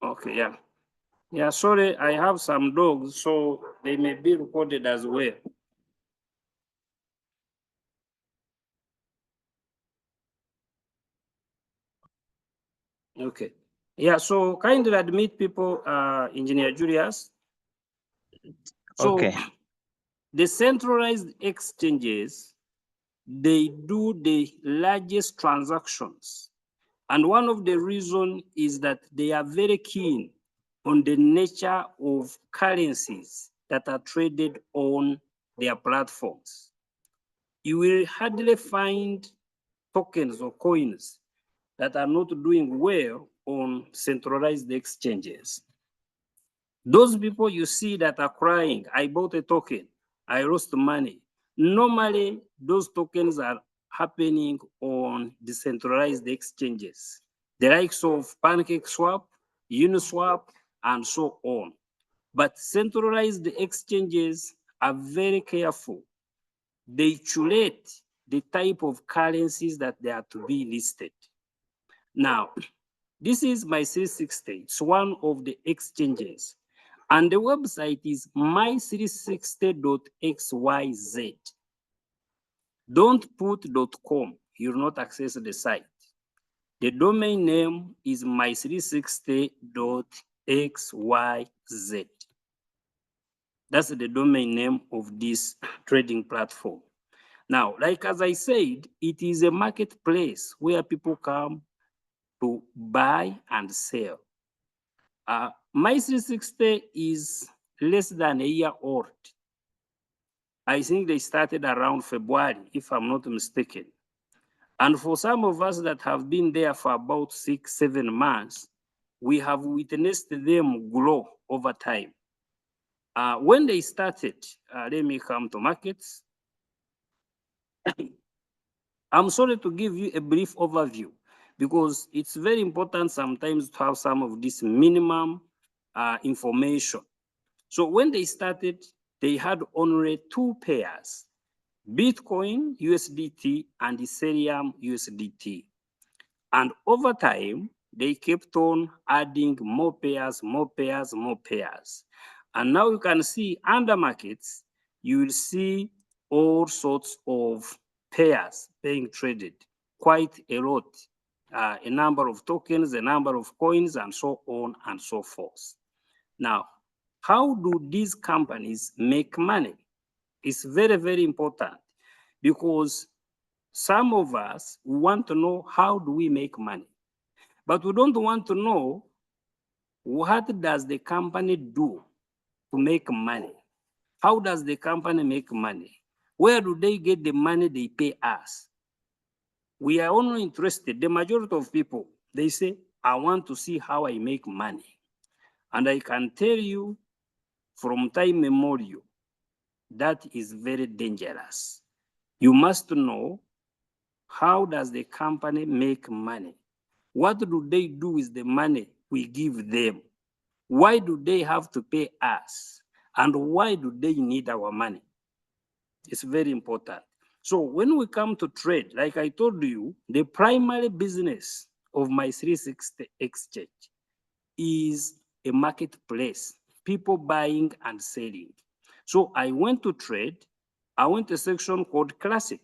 Okay, yeah. Yeah, sorry, I have some dogs, so they may be recorded as well. Okay. Yeah, so kindly admit people, Engineer Julius. So Okay. the centralized exchanges, they do the largest transactions. And one of the reasons is that they are very keen on the nature of currencies that are traded on their platforms. You will hardly find tokens or coins that are not doing well on centralized exchanges. Those people you see that are crying, I bought a token, I lost money. Normally, those tokens are happening on decentralized exchanges, the likes of PancakeSwap, Uniswap, and so on. But centralized exchanges are very careful. They curate the type of currencies that they are to be listed. Now, this is MY360. It's one of the exchanges. And the website is my360.xyz. Don't put .com. You'll not access the site. The domain name is my360.xyz. That's the domain name of this trading platform. Now, like as I said, it is a marketplace where people come to buy and sell. My360 is less than a year old. I think they started around February, if I'm not mistaken. And for some of us that have been there for about 6, 7 months, we have witnessed them grow over time. When they started, let me come to markets. I'm sorry to give you a brief overview because it's very important sometimes to have some of this minimum information. So when they started, they had only 2 pairs, Bitcoin USDT and Ethereum USDT. And over time, they kept on adding more pairs, more pairs, more pairs. And now you can see under markets, you will see all sorts of pairs being traded, quite a lot, a number of tokens, a number of coins, and so on and so forth. Now, how do these companies make money? It's very, very important because some of us want to know how do we make money, but we don't want to know what does the company do to make money. How does the company make money? Where do they get the money they pay us? We are only interested, the majority of people, they say, I want to see how I make money. And I can tell you from time immemorial, that is very dangerous. You must know how does the company make money? What do they do with the money we give them? Why do they have to pay us? And why do they need our money? It's very important. So when we come to trade, like I told you, the primary business of My360 exchange is a marketplace, people buying and selling. So I went to trade, I went to a section called Classic.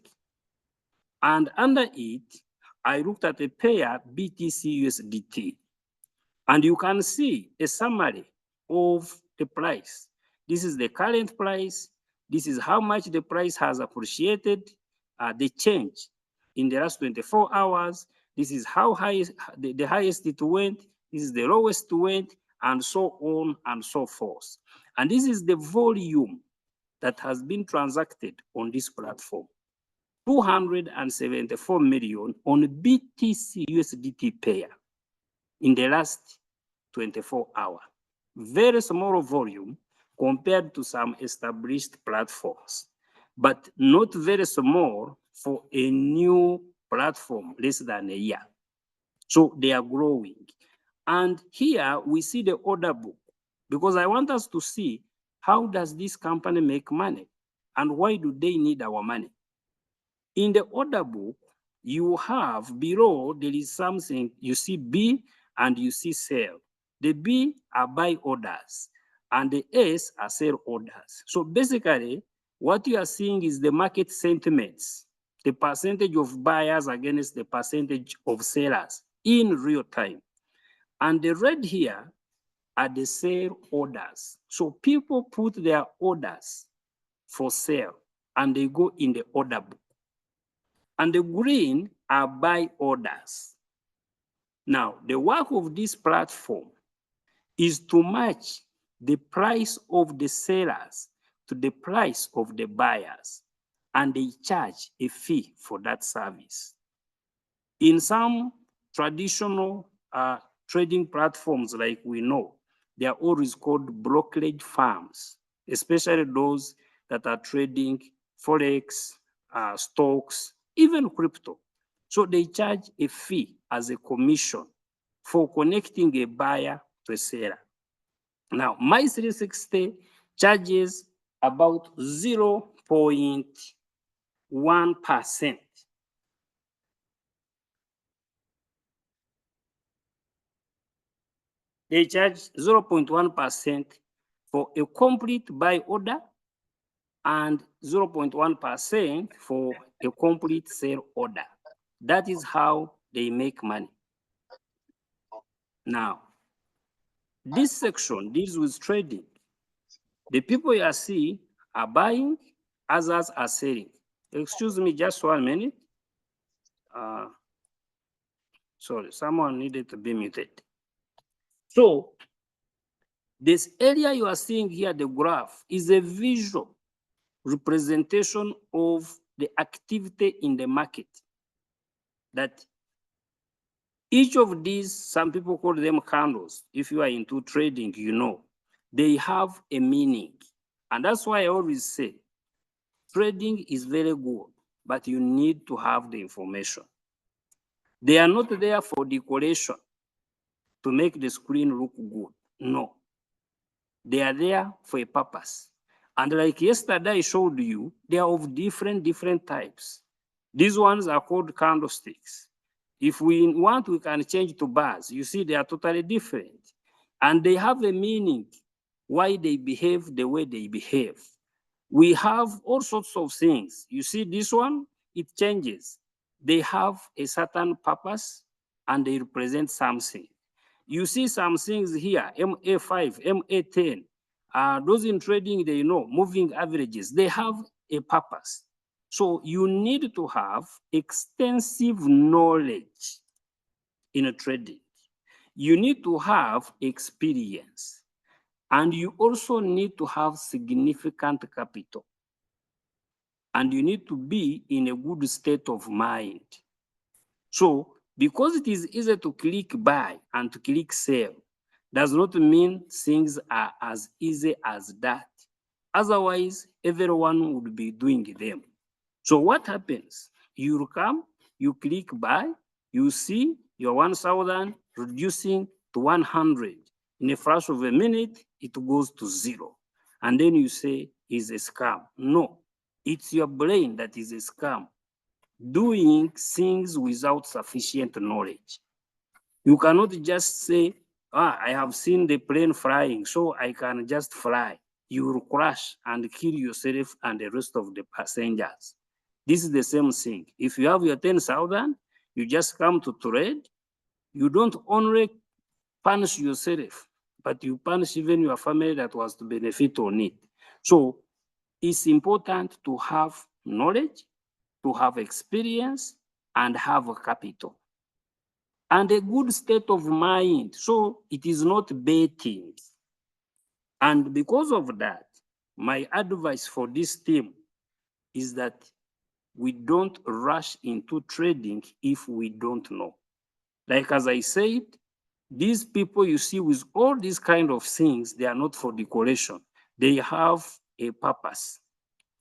And under it, I looked at a pair BTC USDT. And you can see a summary of the price. This is the current price. This is how much the price has appreciated, the change in the last 24 hours. This is how high the highest it went. This is the lowest it went, and so on and so forth. And this is the volume that has been transacted on this platform. 274 million on BTC USDT pair in the last 24 hours. Very small volume compared to some established platforms, but not very small for a new platform less than a year. So they are growing. And here we see the order book because I want us to see how does this company make money and why do they need our money? In the order book, you have below, there is something, you see B and you see sell. The B are buy orders and the S are sell orders. So basically, what you are seeing is the market sentiments, the percentage of buyers against the percentage of sellers in real time. And the red here are the sale orders. So people put their orders for sale and they go in the order book. And the green are buy orders. Now, the work of this platform is to match the price of the sellers to the price of the buyers, and they charge a fee for that service. In some traditional trading platforms like we know, they are always called brokerage firms, especially those that are trading Forex, stocks, even crypto. So they charge a fee as a commission for connecting a buyer to a seller. Now, MY360 charges about 0.1%. They charge 0.1% for a complete buy order and 0.1% for a complete sale order. That is how they make money. Now, this section deals with trading. The people you see are buying, others are selling. Excuse me, just 1 minute. Sorry, someone needed to be muted. So, this area you are seeing here, the graph, is a visual representation of the activity in the market. That each of these, some people call them candles. If you are into trading, you know, they have a meaning. And that's why I always say, trading is very good, but you need to have the information. They are not there for decoration to make the screen look good. No. They are there for a purpose. And like yesterday I showed you, they are of different types. These ones are called candlesticks. If we want, we can change to bars. You see, they are totally different. And they have a meaning why they behave the way they behave. We have all sorts of things. You see this one, it changes. They have a certain purpose and they represent something. You see some things here, MA5, MA10. Those in trading, they know, moving averages, they have a purpose. So you need to have extensive knowledge in trading. You need to have experience. And you also need to have significant capital. And you need to be in a good state of mind. So, because it is easy to click buy and to click sell, does not mean things are as easy as that. Otherwise, everyone would be doing them. So what happens? You come, you click buy, you see your 1,000 reducing to 100. In a fraction of a minute, it goes to 0. And then you say, it's a scam. No, it's your brain that is a scam, doing things without sufficient knowledge. You cannot just say, I have seen the plane flying, so I can just fly. You will crash and kill yourself and the rest of the passengers. This is the same thing. If you have your 10,000, you just come to trade, you don't only punish yourself, but you punish even your family that was to benefit on it. So it's important to have knowledge, to have experience, and have a capital. And a good state of mind. So it is not betting. And because of that, my advice for this team is that we don't rush into trading if we don't know. Like as I said, these people you see with all these kind of things, they are not for decoration. They have a purpose.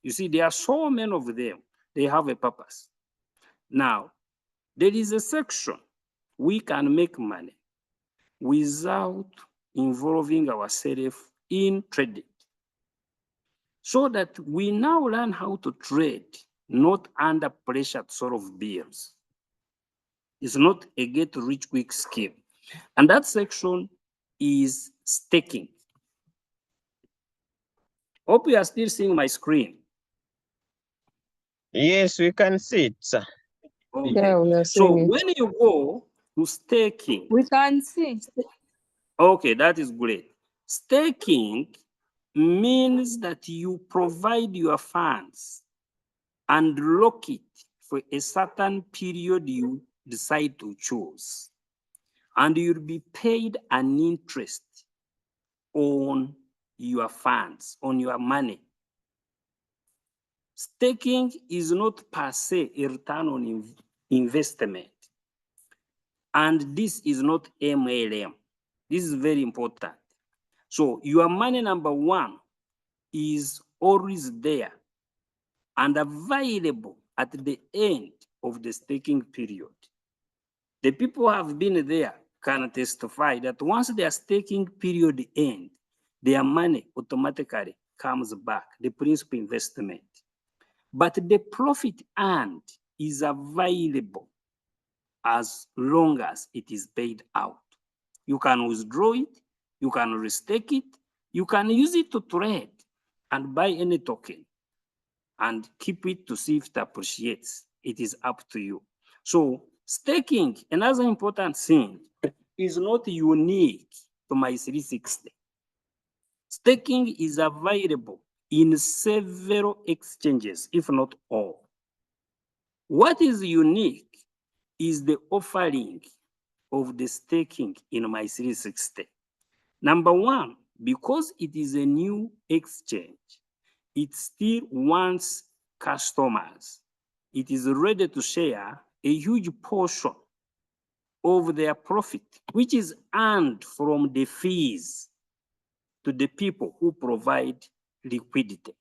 You see, there are so many of them. They have a purpose. Now, there is a section we can make money without involving ourselves in trading. So that we now learn how to trade, not under pressure to solve bills. It's not a get rich quick scheme. And that section is staking. Hope you are still seeing my screen. Yes, we can see it, sir. Okay. Yeah, we are So seeing it. when you go to staking, We can see. okay, that is great. Staking means that you provide your funds and lock it for a certain period you decide to choose. And you'll be paid an interest on your funds, on your money. Staking is not per se a return on investment. And this is not MLM. This is very important. So your money, number one, is always there and available at the end of the staking period. The people who have been there can testify that once their staking period ends, their money automatically comes back, the principal investment. But the profit earned is available as long as it is paid out. You can withdraw it, you can restake it, you can use it to trade and buy any token and keep it to see if it appreciates. It is up to you. So staking, another important thing, is not unique to MY360. Staking is available in several exchanges, if not all. What is unique is the offering of the staking in MY360. Number one, because it is a new exchange, it still wants customers. It is ready to share a huge portion of their profit, which is earned from the fees to the people who provide liquidity.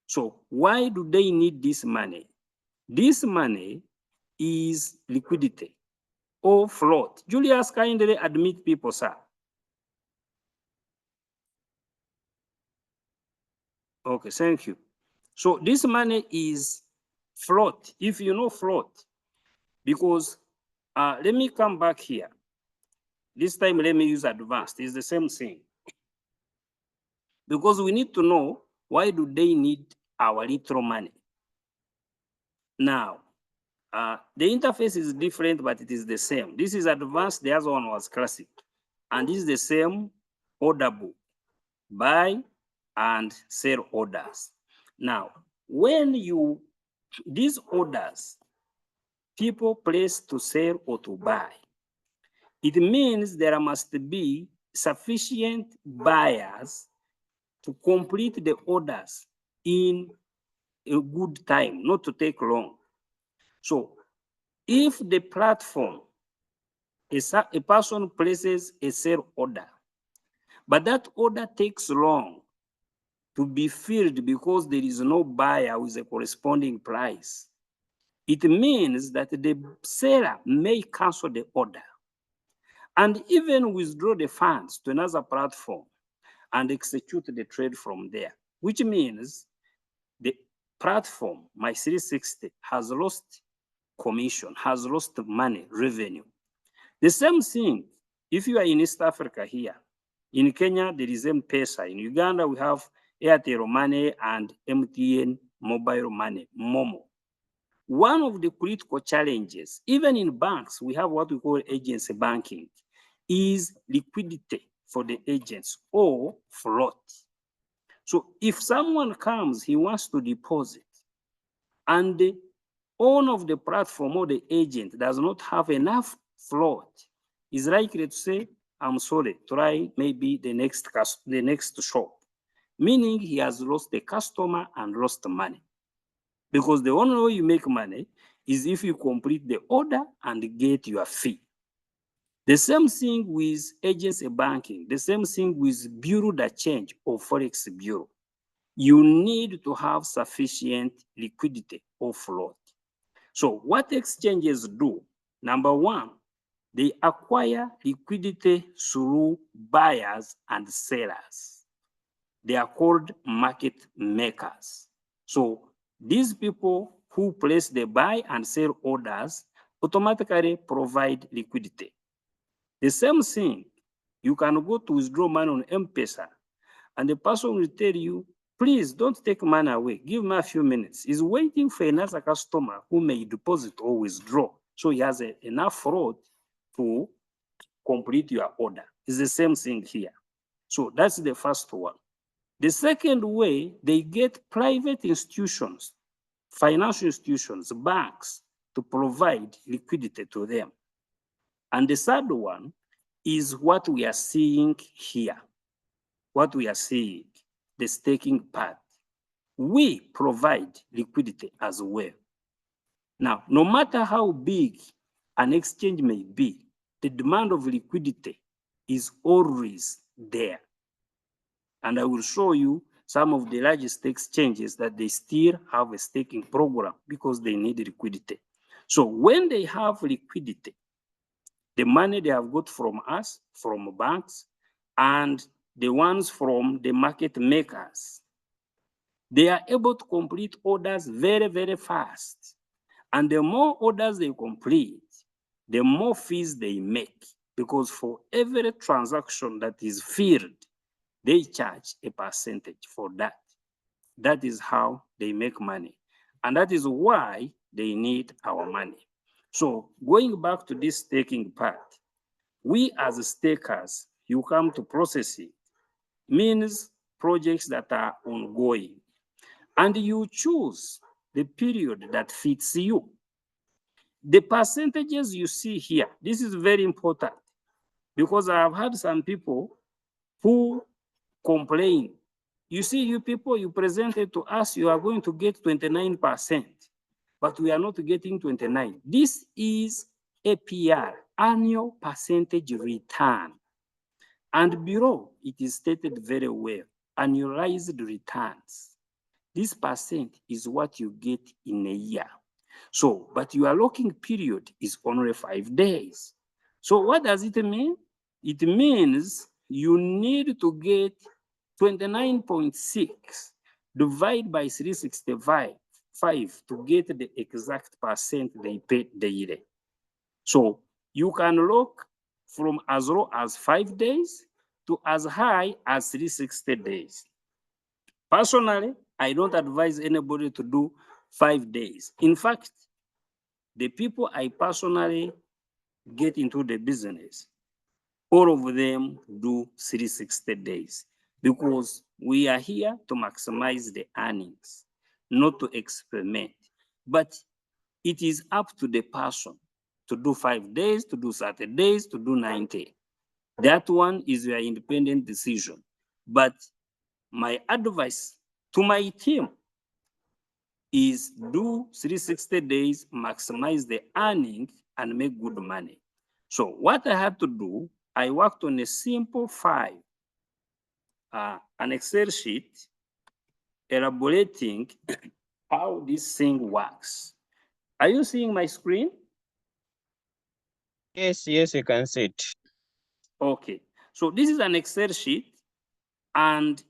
So why do they need this money? This money is liquidity or float. Julius, kindly admit people, sir. Okay, thank you. So this money is float, if you know float, because let me come back here. This time, let me use advanced. It's the same thing. Because we need to know why do they need our little money. Now, the interface is different, but it is the same. This is advanced, the other one was classic. And this is the same order book, buy and sell orders. Now, when you, these orders, people place to sell or to buy, it means there must be sufficient buyers to complete the orders in a good time, not to take long. So if the platform, a person places a sale order, but that order takes long to be filled because there is no buyer with a corresponding price, it means that the seller may cancel the order and even withdraw the funds to another platform and execute the trade from there, which means the platform, MY360, has lost commission, has lost money, revenue. The same thing, if you are in East Africa here, in Kenya, there is M-Pesa. In Uganda, we have Airtel Money and MTN Mobile Money, MOMO. One of the critical challenges, even in banks, we have what we call agency banking, is liquidity for the agents or float. So if someone comes, he wants to deposit, and the owner of the platform or the agent does not have enough float, is likely to say, I'm sorry, try maybe the next shop, meaning he has lost the customer and lost the money. Because the only way you make money is if you complete the order and get your fee. The same thing with agency banking, the same thing with bureau de change or forex bureau. You need to have sufficient liquidity or float. So what exchanges do? Number one, they acquire liquidity through buyers and sellers. They are called market makers. So these people who place the buy and sell orders automatically provide liquidity. The same thing, you can go to withdraw money on M-Pesa and the person will tell you, please don't take money away. Give me a few minutes. He's waiting for another customer who may deposit or withdraw. So he has enough fraud to complete your order. It's the same thing here. So that's the first one. The second way, they get private institutions, financial institutions, banks to provide liquidity to them. And the third one is what we are seeing here. What we are seeing, the staking part. We provide liquidity as well. Now, no matter how big an exchange may be, the demand of liquidity is always there. And I will show you some of the largest exchanges that they still have a staking program because they need liquidity. So when they have liquidity, the money they have got from us, from banks, and the ones from the market makers, they are able to complete orders very, very fast. And the more orders they complete, the more fees they make. Because for every transaction that is filled, they charge a percentage for that. That is how they make money. And that is why they need our money. So going back to this staking part, we as stakers, you come to processing, means projects that are ongoing. And you choose the period that fits you. The percentages you see here, this is very important because I have had some people who complain. You see, you people, you presented to us, you are going to get 29%, but we are not getting 29. This is APR, annual percentage return. And below, it is stated very well, annualized returns. This percent is what you get in a year. So, but your locking period is only 5 days. So what does it mean? It means you need to get 29.6 divided by 365 to get the exact percent they pay daily. So you can lock from as low as 5 days to as high as 360 days. Personally, I don't advise anybody to do 5 days. In fact, the people I personally get into the business, all of them do 360 days because we are here to maximize the earnings, not to experiment. But it is up to the person to do 5 days, to do 30 days, to do 90. That one is your independent decision. But my advice to my team is do 360 days, maximize the earning, and make good money. So what I had to do, I worked on a simple file, an Excel sheet, elaborating how this thing works. Are you seeing my screen? Yes, yes, you can see it. Okay. So this is an Excel sheet, and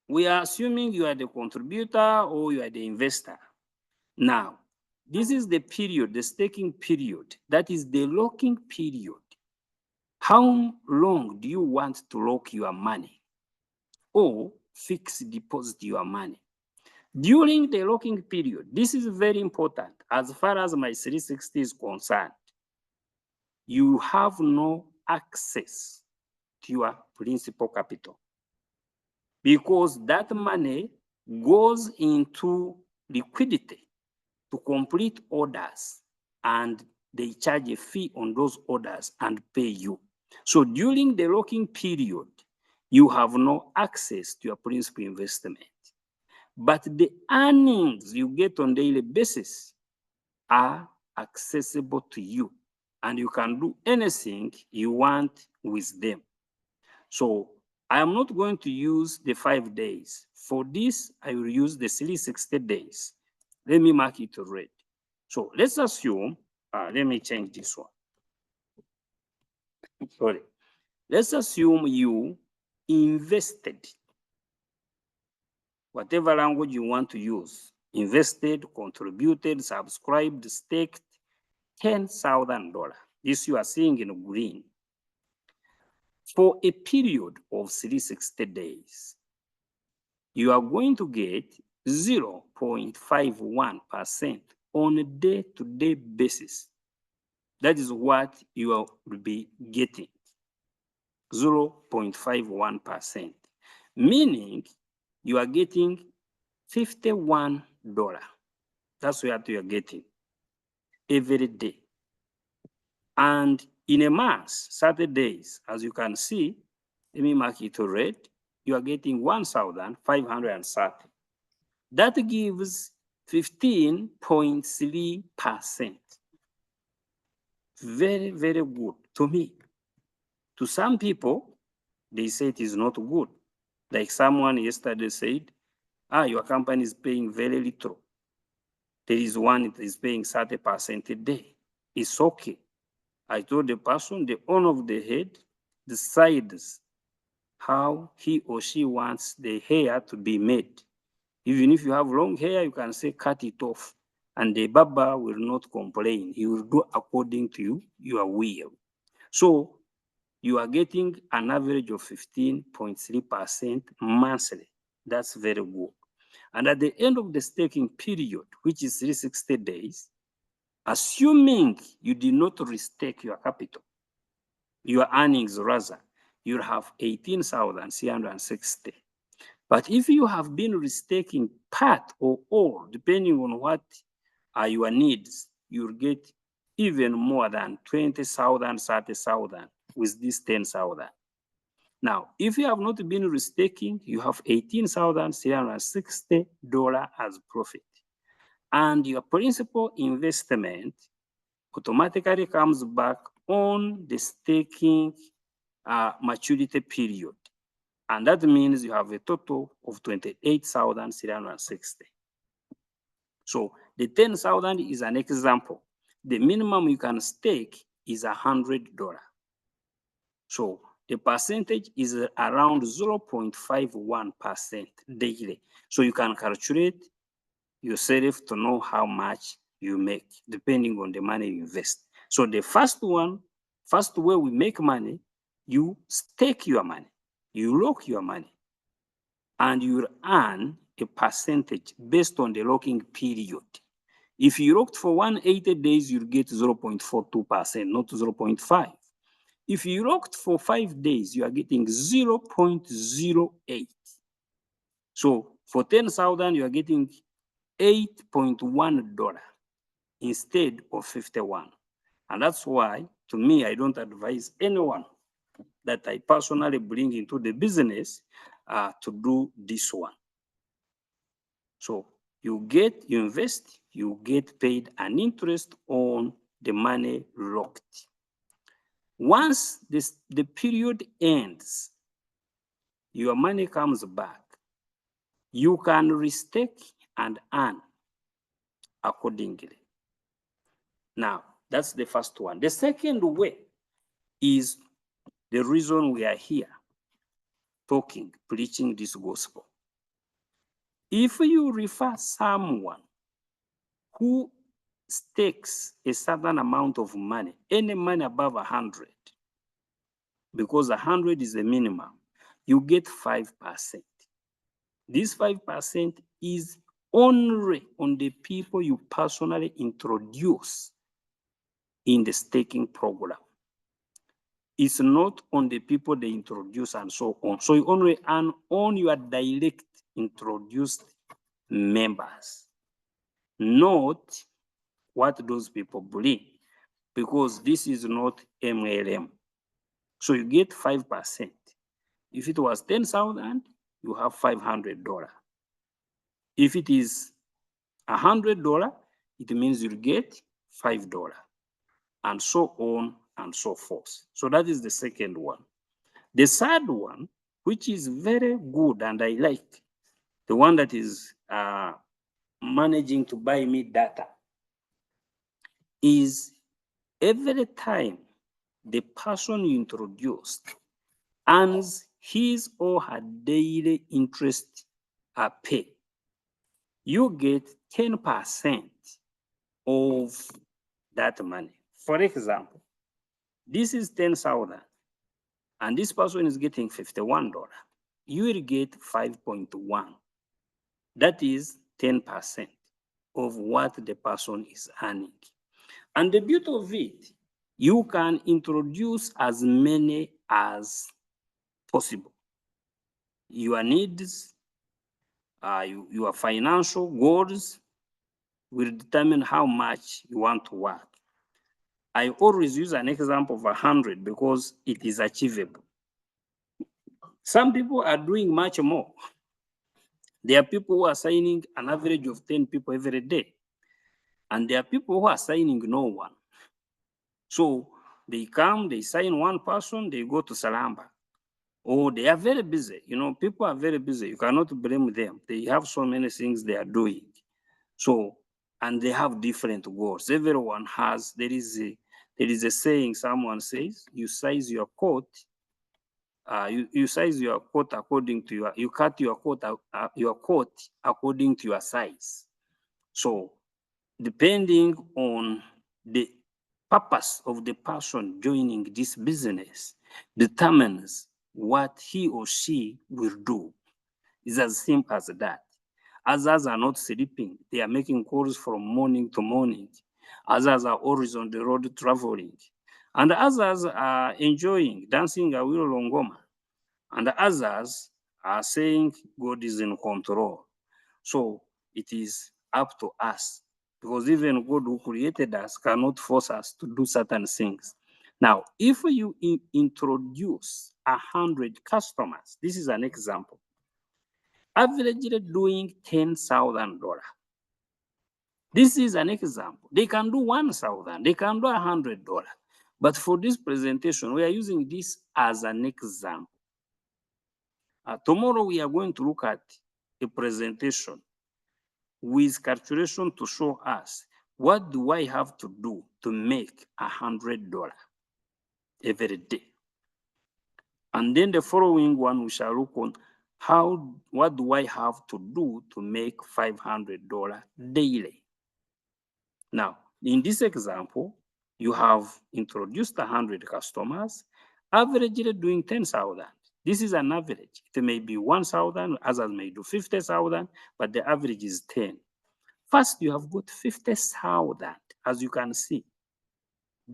we are assuming you are the contributor or you are the investor. Now, this is the period, the staking period. That is the locking period. How long do you want to lock your money or fix deposit your money? During the locking period, this is very important as far as my 360 is concerned. You have no access to your principal capital because that money goes into liquidity to complete orders and they charge a fee on those orders and pay you. So during the locking period, you have no access to your principal investment. But the earnings you get on daily basis are accessible to you and you can do anything you want with them. So I am not going to use the 5 days. For this, I will use the 360 days. Let me mark it red. So let's assume, let me change this one. Sorry. Let's assume you invested, whatever language you want to use, invested, contributed, subscribed, staked, $10,000. This you are seeing in green. For a period of 360 days, you are going to get 0.51% on a day-to-day basis. That is what you will be getting, 0.51%, meaning you are getting $51. That's what you are getting every day. And in a month, 30 days, as you can see, let me mark it to red, you are getting 1,530. That gives 15.3%. Very, very good to me. To some people, they say it is not good. Like someone yesterday said, your company is paying very little. There is one that is paying 30% a day. It's okay. I told the person, the owner of the head decides how he or she wants the hair to be made. Even if you have long hair, you can say cut it off, and the barber will not complain. He will do according to your will. So you are getting an average of 15.3% monthly. That's very good. And at the end of the staking period, which is 360 days, assuming you did not restake your capital, your earnings rather, you'll have 18,360. But if you have been restaking part or all, depending on what are your needs, you'll get even more than 20,000, 30,000 with this 10,000. Now, if you have not been restaking, you have $18,360 as profit. And your principal investment automatically comes back on the staking maturity period. And that means you have a total of 28,360. So the 10,000 is an example. The minimum you can stake is $100. So the percentage is around 0.51% daily. So you can calculate yourself to know how much you make, depending on the money you invest. So the first way we make money, you stake your money, you lock your money, and you earn a percentage based on the locking period. If you locked for 180 days, you'll get 0.42%, not 0.5. If you locked for 5 days, you are getting 0.08. So for 10,000, you are getting $8.1 instead of 51. And that's why, to me, I don't advise anyone that I personally bring into the business to do this one. So you invest, you get paid an interest on the money locked. Once the period ends, your money comes back. You can restake and earn accordingly. Now, that's the first one. The second way is the reason we are here talking, preaching this gospel. If you refer someone who stakes a certain amount of money, any money above 100, because 100 is the minimum, you get 5%. This 5% is only on the people you personally introduce in the staking program. It's not on the people they introduce and so on. So you only earn on your direct introduced members, not what those people bring, because this is not MLM. So you get 5%. If it was 10,000, you have $500. If it is $100, it means you get $5, and so on and so forth. So that is the second one. The third one, which is very good and I like, the one that is managing to buy me data, is every time the person you introduced earns his or her daily interest pay, you get 10% of that money. For example, this is 10,000 and this person is getting $51. You will get 5.1. That is 10% of what the person is earning. And the beauty of it, you can introduce as many as possible. Your needs, your financial goals will determine how much you want to work. I always use an example of 100 because it is achievable. Some people are doing much more. There are people who are signing an average of 10 people every day. And there are people who are signing no one. So they come, they sign one person, they go to Salamba. Or they are very busy. You know, people are very busy. You cannot blame them. They have so many things they are doing. So, and they have different goals. Everyone has, there is a saying someone says, you size your coat, you size your coat according to you cut your coat according to your size. So depending on the purpose of the person joining this business determines what he or she will do. It's as simple as that. Others are not sleeping. They are making calls from morning to morning. Others are always on the road traveling. And others are enjoying dancing Awilo Longoma. And others are saying God is in control. So it is up to us because even God who created us cannot force us to do certain things. Now, if you introduce 100 customers, this is an example, averagely doing $10,000. This is an example. They can do 1,000, they can do $100. But for this presentation, we are using this as an example. Tomorrow we are going to look at a presentation with calculation to show us what do I have to do to make $100 every day. And then the following one, we shall look on what do I have to do to make $500 daily. Now, in this example, you have introduced 100 customers, averagely doing 10,000. This is an average. It may be 1,000, others may do 50,000, but the average is 10. First, you have got 50,000, as you can see,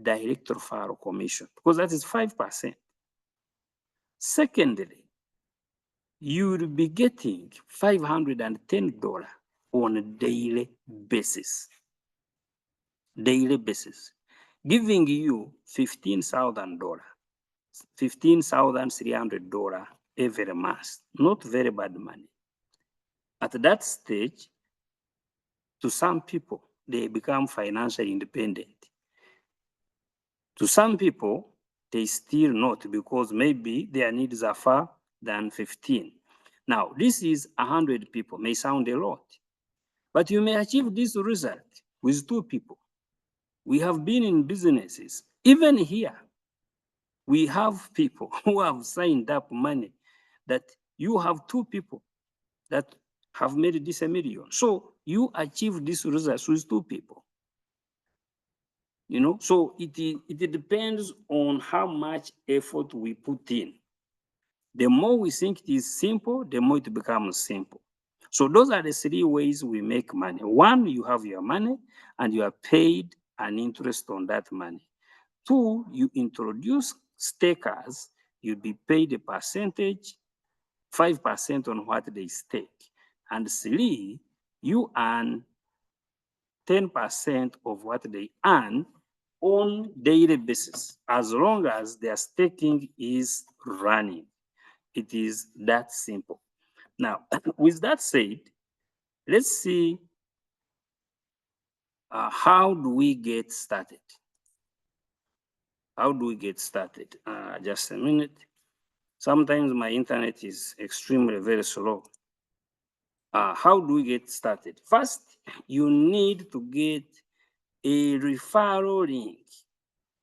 direct referral commission, because that is 5%. Secondly, you will be getting $510 on a daily basis. Daily basis, giving you $15,000, $15,300 every month. Not very bad money. At that stage, to some people, they become financially independent. To some people, they still not because maybe their needs are far than 15. Now, this is 100 people, may sound a lot, but you may achieve this result with 2 people. We have been in businesses, even here, we have people who have signed up money that you have 2 people that have made this $1 million. So you achieve this result with 2 people. You know, so it depends on how much effort we put in. The more we think it is simple, the more it becomes simple. So those are the 3 ways we make money. 1, you have your money and you are paid an interest on that money. 2, you introduce stakers, you'll be paid a percentage, 5% on what they stake. And 3, you earn 10% of what they earn on daily basis, as long as their staking is running. It is that simple. Now, with that said, let's see how do we get started? How do we get started? Just a minute. Sometimes my internet is extremely very slow. How do we get started? First, you need to get a referral link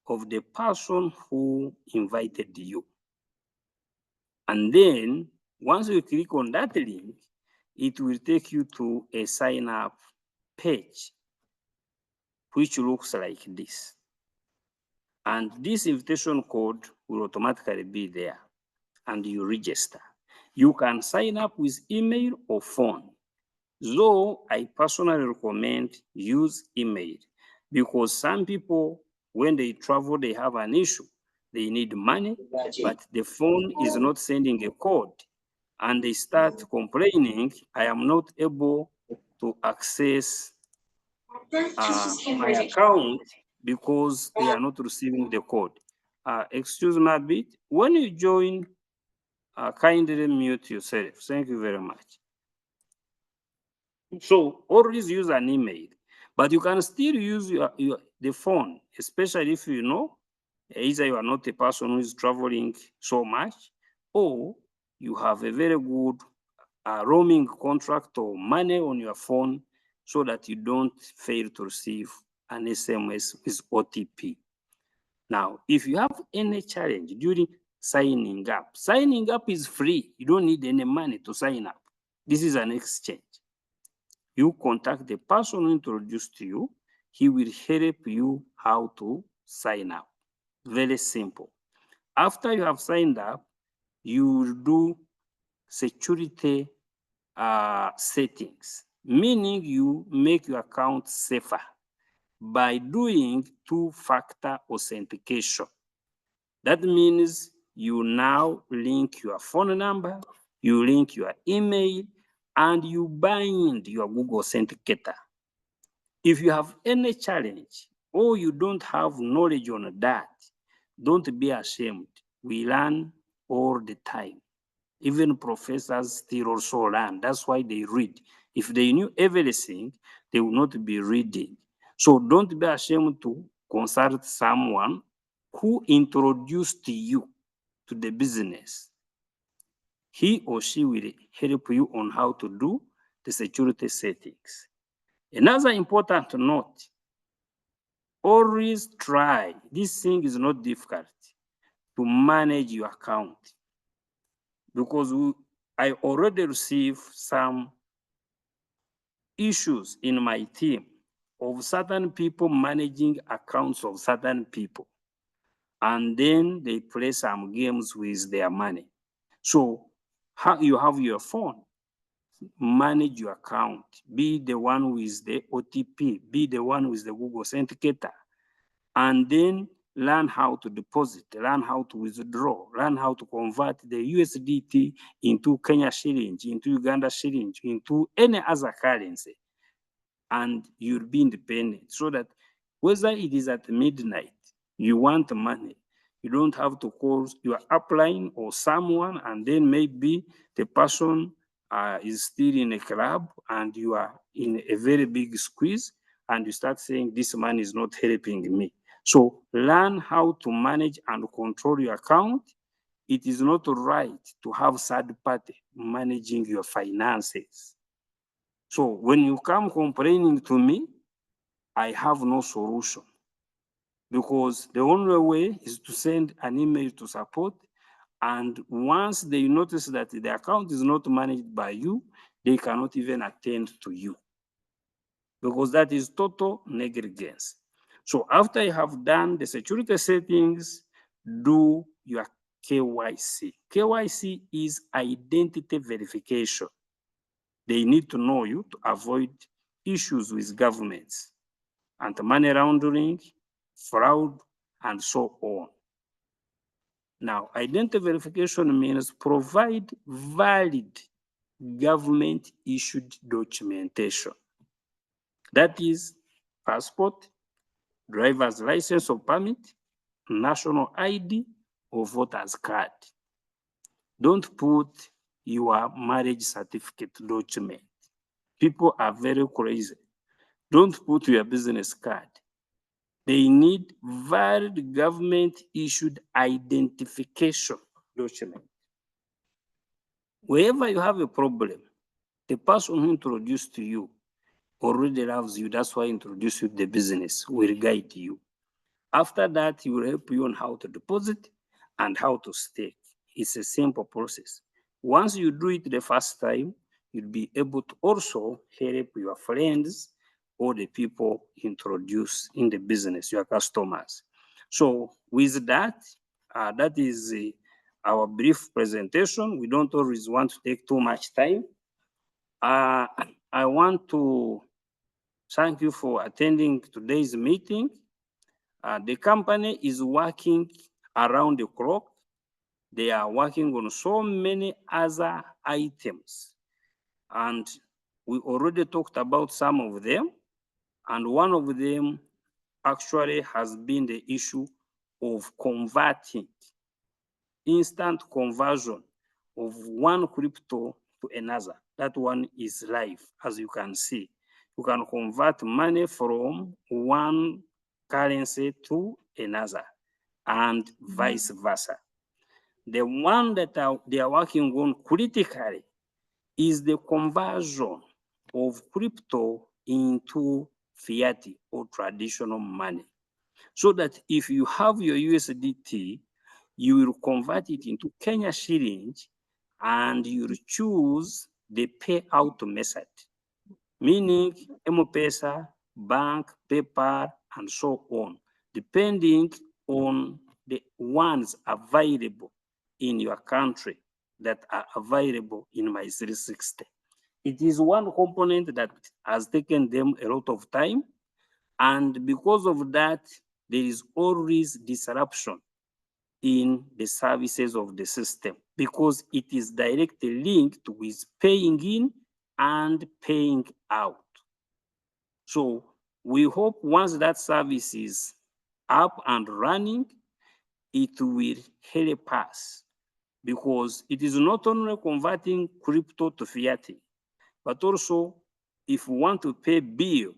of the person who invited you. And then once you click on that link, it will take you to a sign up page. which looks like this. And this invitation code will automatically be there and you register. You can sign up with email or phone. Though I personally recommend use email because some people, when they travel, they have an issue. They need money, but the phone is not sending a code. And they start complaining, I am not able to access my account because they are not receiving the code. Excuse me a bit. When you join, kindly mute yourself. Thank you very much. So always use an email, but you can still use the phone, especially if you know either you are not a person who is traveling so much, or you have a very good roaming contract or money on your phone so that you don't fail to receive an SMS with OTP. Now, if you have any challenge during signing up is free. You don't need any money to sign up. This is an exchange. You contact the person who introduced you. He will help you how to sign up. Very simple. After you have signed up, you will do security settings, meaning you make your account safer by doing two-factor authentication. That means you now link your phone number, you link your email, and you bind your Google Authenticator. If you have any challenge or you don't have knowledge on that, don't be ashamed. We learn all the time. Even professors still also learn. That's why they read. If they knew everything, they would not be reading. So don't be ashamed to consult someone who introduced you to the business. He or she will help you on how to do the security settings. Another important note, always try, this thing is not difficult, to manage your account because I already received some issues in my team of certain people managing accounts of certain people. And then they play some games with their money. So how you have your phone, manage your account, be the one with the OTP, be the one with the Google Authenticator, and then learn how to deposit, learn how to withdraw, learn how to convert the USDT into Kenya shillings, into Uganda shillings, into any other currency. And you'll be independent so that whether it is at midnight, you want money, you don't have to call your upline or someone, and then maybe the person is still in a club and you are in a very big squeeze and you start saying, this man is not helping me. So learn how to manage and control your account. It is not right to have third party managing your finances. So when you come complaining to me, I have no solution because the only way is to send an email to support. And once they notice that the account is not managed by you, they cannot even attend to you because that is total negligence. So after you have done the security settings, do your KYC. KYC is identity verification. They need to know you to avoid issues with governments and money laundering, fraud, and so on. Now, identity verification means provide valid government issued documentation. That is passport, driver's license or permit, national ID, or voter's card. Don't put your marriage certificate document. People are very crazy. Don't put your business card. They need valid government issued identification document. Wherever you have a problem, the person who introduced you already loves you. That's why I introduced you to the business, will guide you. After that, he will help you on how to deposit and how to stake. It's a simple process. Once you do it the first time, you'll be able to also help your friends or the people introduced in the business, your customers. So with that, that is our brief presentation. We don't always want to take too much time. I want to thank you for attending today's meeting. The company is working around the clock. They are working on so many other items. And we already talked about some of them. And one of them actually has been the issue of converting, instant conversion of one crypto to another. That one is live, as you can see. You can convert money from one currency to another and vice versa. The one that they are working on critically is the conversion of crypto into fiat or traditional money. So that if you have your USDT, you will convert it into Kenya shillings and you will choose the payout method, meaning M-Pesa, bank, PayPal, and so on, depending on the ones available in your country that are available in MY360. It is one component that has taken them a lot of time. And because of that, there is always disruption in the services of the system because it is directly linked with paying in and paying out. So we hope once that service is up and running, it will help us because it is not only converting crypto to fiat, but also if we want to pay bill,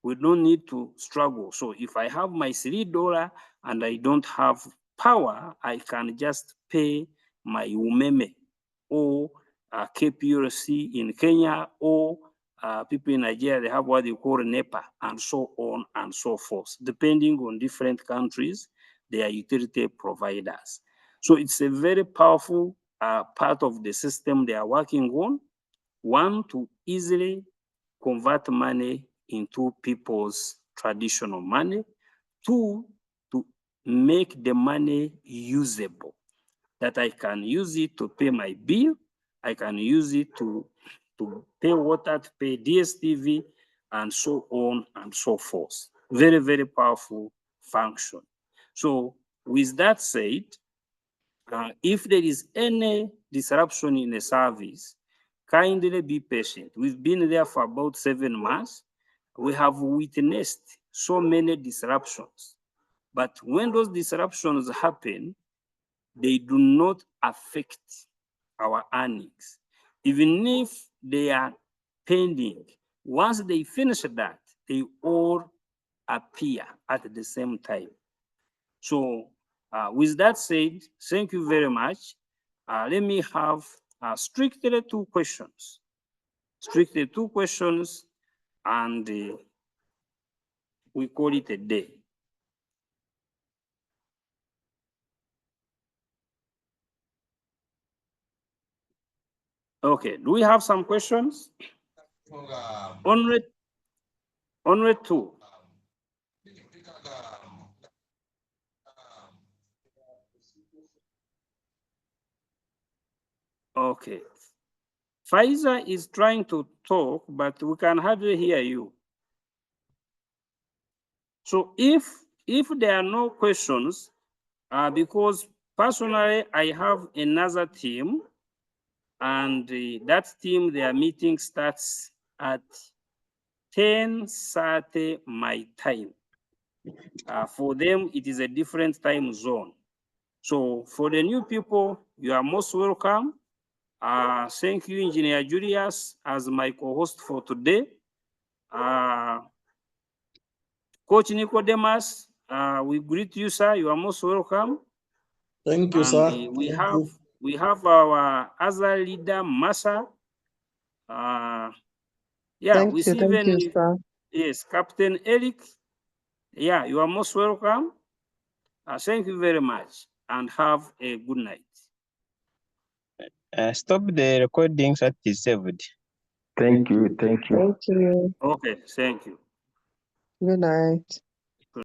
we don't need to struggle. So if I have my $3 and I don't have power, I can just pay my umeme or KPLC in Kenya or people in Nigeria, they have what they call NEPA and so on and so forth, depending on different countries, their utility providers. So it's a very powerful part of the system they are working on. One, to easily convert money into people's traditional money. Two, to make the money usable, that I can use it to pay my bill, I can use it to pay water, to pay DSTV, and so on and so forth. Very, very powerful function. So with that said, if there is any disruption in a service, kindly be patient. We've been there for about 7 months. We have witnessed so many disruptions. But when those disruptions happen, they do not affect our earnings. Even if they are pending, once they finish that, they all appear at the same time. So with that said, thank you very much. Let me have strictly 2 questions. Strictly 2 questions, and we call it a day. Okay, do we have some questions? Only 2. Okay. Pfizer is trying to talk, but we can hardly hear you. So if there are no questions, because personally I have another team, and that team, their meeting starts at 10:30 my time. For them, it is a different time zone. So for the new people, you are most welcome. Thank you, Engineer Julius, as my co-host for today. Coach Nicodemus, we greet you, sir. You are most welcome. Thank you, and sir. We have our other leader, Massa. Yeah, Thank we you, see even, sir. yes, Captain Eric. Yeah, you are most welcome. Thank you very much and have a good night. Stop the recordings that is saved. Thank you. Thank you. Thank you. Okay, thank you. Good night.